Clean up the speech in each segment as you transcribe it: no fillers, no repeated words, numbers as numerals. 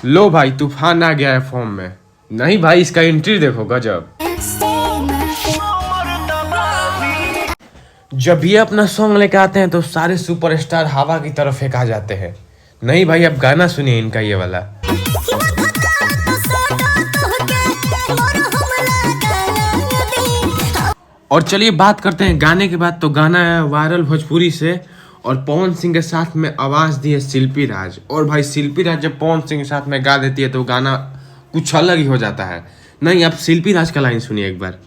लो भाई तूफान आ गया है फॉर्म में। नहीं भाई इसका एंट्री देखो गजब। जब ये अपना सॉन्ग लेके आते हैं तो सारे सुपरस्टार हवा की तरफ फेंका जाते हैं। नहीं भाई अब गाना सुनिए इनका ये वाला। और चलिए बात करते हैं गाने के बाद। तो गाना है वायरल भोजपुरी से और पवन सिंह के साथ में आवाज दी है शिल्पी राज। और भाई शिल्पी राज जब पवन सिंह के साथ में गा देती है तो गाना कुछ अलग ही हो जाता है। नहीं आप शिल्पी राज का लाइन सुनिए एक बार।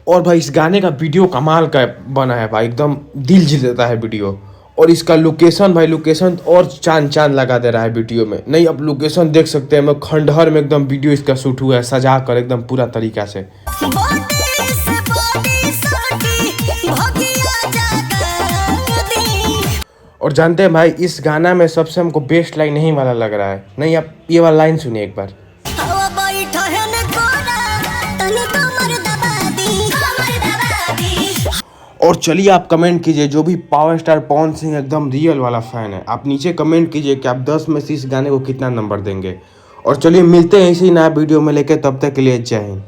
और भाई इस गाने का वीडियो कमाल का बना है भाई, एकदम दिल जीत लेता है वीडियो। और इसका लोकेशन भाई, लोकेशन और चांद चांद लगा दे रहा है वीडियो में। नहीं अब लोकेशन देख सकते हैं, मैं खंडहर में एकदम वीडियो इसका शूट हुआ है सजा कर एकदम पूरा तरीका से। और जानते हैं भाई इस गाना में सबसे हमको बेस्ट लाइन यही वाला लग रहा है। नहीं आप ये वाला लाइन सुनिए एक बार। और चलिए आप कमेंट कीजिए, जो भी पावर स्टार पवन सिंह एकदम रियल वाला फैन है, आप नीचे कमेंट कीजिए कि आप 10 में से इस गाने को कितना नंबर देंगे। और चलिए मिलते हैं इसी नया वीडियो में लेके, तब तक के लिए जय हिंद।